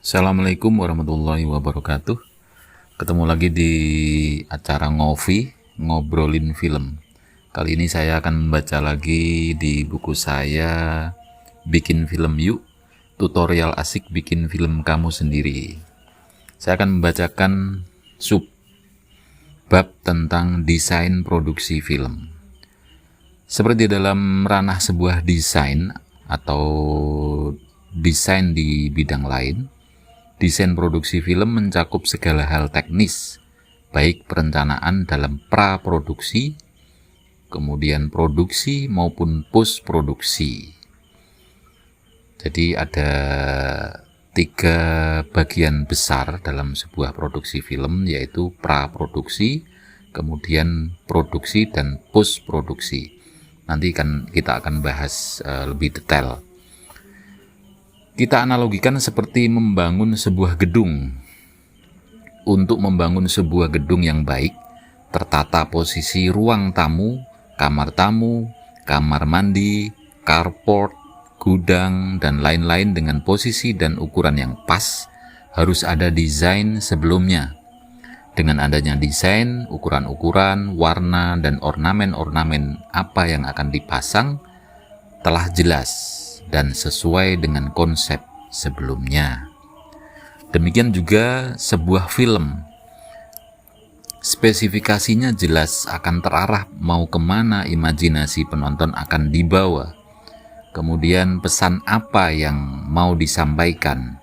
Assalamualaikum warahmatullahi wabarakatuh. Ketemu lagi di acara ngobrolin film. Kali ini saya akan membaca lagi di buku saya, Bikin Film Yuk, tutorial asik bikin film kamu sendiri. Saya akan membacakan bab tentang desain produksi film. Seperti dalam ranah sebuah desain atau desain di bidang lain, desain produksi film mencakup segala hal teknis, baik perencanaan dalam pra-produksi, kemudian produksi maupun post-produksi. Jadi ada 3 bagian besar dalam sebuah produksi film, yaitu pra-produksi, kemudian produksi, dan post-produksi. Nanti kita akan bahas lebih detail. Kita analogikan seperti membangun sebuah gedung. Untuk membangun sebuah gedung yang baik, tertata posisi ruang tamu, kamar mandi, carport, gudang, dan lain-lain dengan posisi dan ukuran yang pas, harus ada desain sebelumnya. Dengan adanya desain, ukuran-ukuran, warna, dan ornamen-ornamen apa yang akan dipasang telah jelas dan sesuai dengan konsep sebelumnya. Demikian juga sebuah film. Spesifikasinya jelas, akan terarah mau kemana imajinasi penonton akan dibawa. Kemudian pesan apa yang mau disampaikan,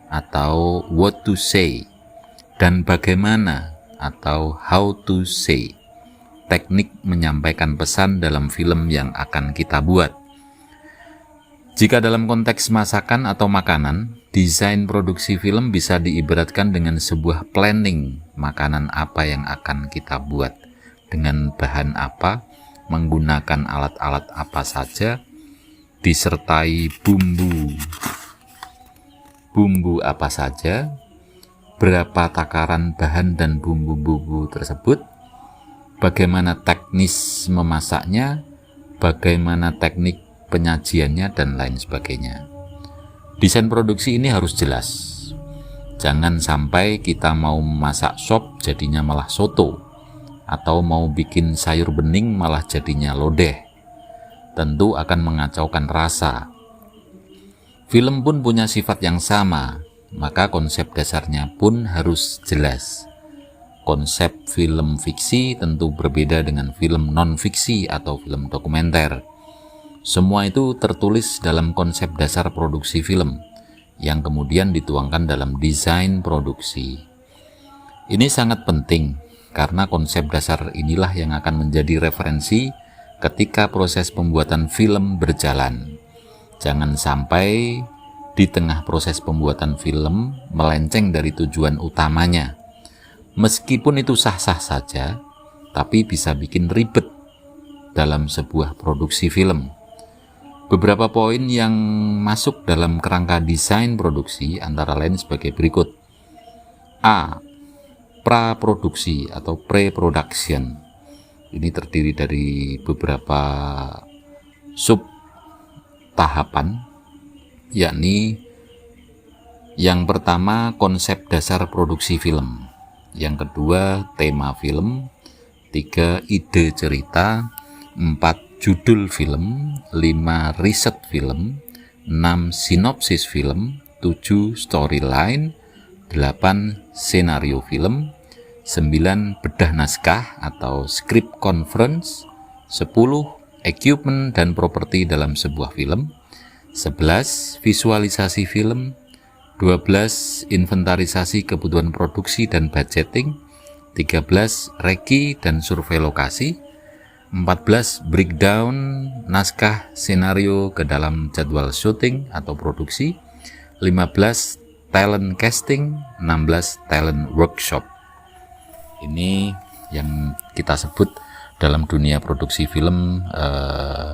atau what to say, dan bagaimana atau how to say, teknik menyampaikan pesan dalam film yang akan kita buat. Jika dalam konteks masakan atau makanan, desain produksi film bisa diibaratkan dengan sebuah planning makanan apa yang akan kita buat, dengan bahan apa, menggunakan alat-alat apa saja, disertai bumbu apa saja, berapa takaran bahan dan bumbu-bumbu tersebut, bagaimana teknis memasaknya, bagaimana teknik penyajiannya, dan lain sebagainya. Desain produksi ini harus jelas. Jangan sampai kita mau masak sop jadinya malah soto, atau mau bikin sayur bening malah jadinya lodeh. Tentu akan mengacaukan rasa. Film pun punya sifat yang sama, maka konsep dasarnya pun harus jelas. Konsep film fiksi tentu berbeda dengan film non-fiksi atau film dokumenter. Semua itu tertulis dalam konsep dasar produksi film, yang kemudian dituangkan dalam desain produksi. Ini sangat penting, karena konsep dasar inilah yang akan menjadi referensi ketika proses pembuatan film berjalan. Jangan sampai di tengah proses pembuatan film melenceng dari tujuan utamanya. Meskipun itu sah-sah saja, tapi bisa bikin ribet dalam sebuah produksi film. Beberapa poin yang masuk dalam kerangka desain produksi antara lain sebagai berikut. A. Pra-produksi atau pre-production. Ini terdiri dari beberapa sub tahapan, yakni yang pertama konsep dasar produksi film, yang kedua tema film, 3 ide cerita, 4 judul film, 5 riset film, 6 sinopsis film, 7 storyline, 8 senario film, 9 bedah naskah atau script conference, 10 equipment dan properti dalam sebuah film, 11 visualisasi film, 12 inventarisasi kebutuhan produksi dan budgeting, 13 reki dan survei lokasi, 14 breakdown naskah senario ke dalam jadwal syuting atau produksi, 15 talent casting, 16 talent workshop. Ini yang kita sebut dalam dunia produksi film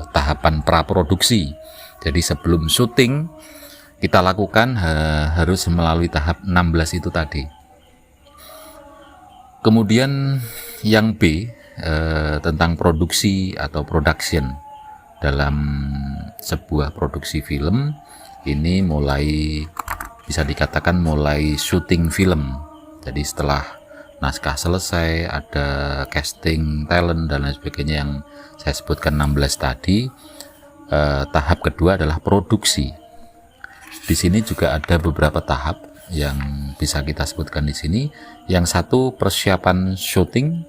tahapan praproduksi. Jadi sebelum syuting kita lakukan harus melalui tahap 16 itu tadi. Kemudian yang B, tentang produksi atau production dalam sebuah produksi film, ini mulai bisa dikatakan mulai syuting film. Jadi setelah naskah selesai, ada casting, talent dan lain sebagainya yang saya sebutkan 16 tadi. Tahap kedua adalah produksi. Di sini juga ada beberapa tahap yang bisa kita sebutkan di sini. Yang satu persiapan syuting,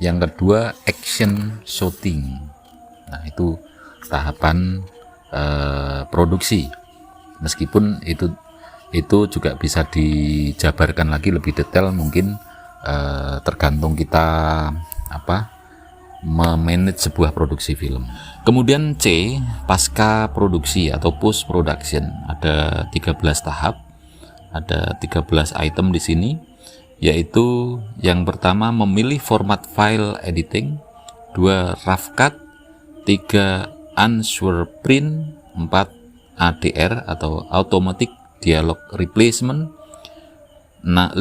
yang kedua action shooting. Nah, itu tahapan produksi. Meskipun itu juga bisa dijabarkan lagi lebih detail, mungkin tergantung kita memanage sebuah produksi film. Kemudian C, pasca produksi atau post production, ada 13 tahap, ada 13 item di sini, yaitu yang pertama memilih format file editing, 2 rough cut, 3 unsure print, 4 ADR atau automatic dialog replacement, 5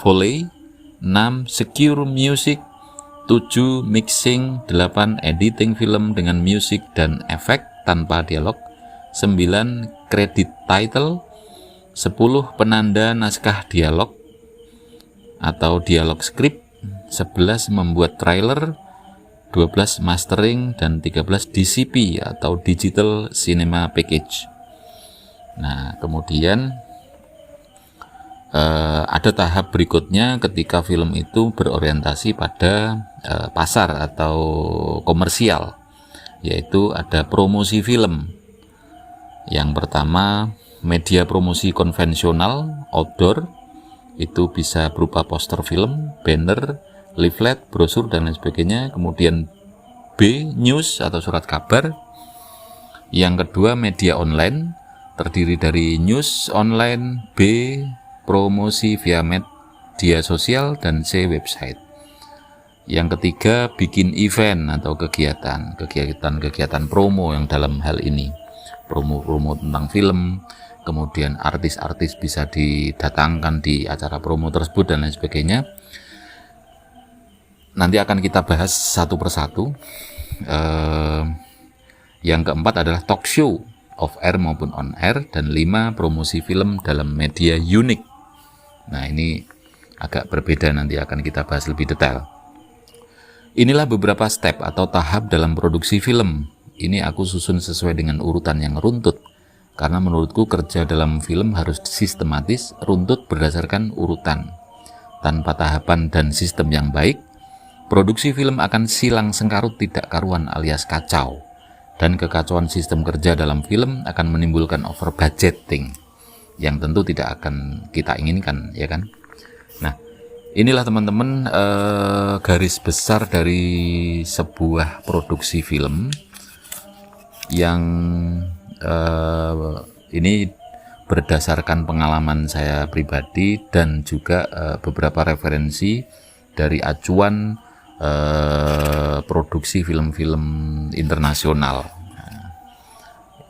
Foley, 6 secure music, 7 mixing, 8 editing film dengan musik dan efek tanpa dialog, 9 credit title, 10 penanda naskah dialog atau dialog script, 11 membuat trailer, 12 mastering, dan 13 DCP atau digital cinema package. Nah, kemudian ada tahap berikutnya ketika film itu berorientasi pada pasar atau komersial, yaitu ada promosi film. Yang pertama, media promosi konvensional, outdoor, itu bisa berupa poster film, banner, leaflet, brosur, dan lain sebagainya. Kemudian B, news atau surat kabar. Yang kedua, media online, terdiri dari news online, B, promosi via media sosial, dan C, website. Yang ketiga, bikin event atau kegiatan promo yang dalam hal ini promo tentang film. Kemudian artis-artis bisa didatangkan di acara promo tersebut dan lain sebagainya. Nanti akan kita bahas satu persatu. Yang keempat adalah talk show, off air maupun on air, dan 5 promosi film dalam media unik. Nah, ini agak berbeda, nanti akan kita bahas lebih detail. Inilah beberapa step atau tahap dalam produksi film. Ini aku susun sesuai dengan urutan yang runtut, karena menurutku kerja dalam film harus sistematis, runtut berdasarkan urutan. Tanpa tahapan dan sistem yang baik, produksi film akan silang sengkarut tidak karuan alias kacau. Dan kekacauan sistem kerja dalam film akan menimbulkan over budgeting, yang tentu tidak akan kita inginkan, ya kan? Nah, inilah teman-teman garis besar dari sebuah produksi film yang ini berdasarkan pengalaman saya pribadi dan juga beberapa referensi dari acuan produksi film-film internasional. Nah,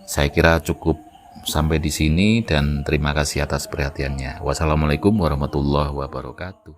saya kira cukup sampai di sini dan terima kasih atas perhatiannya. Wassalamualaikum warahmatullahi wabarakatuh.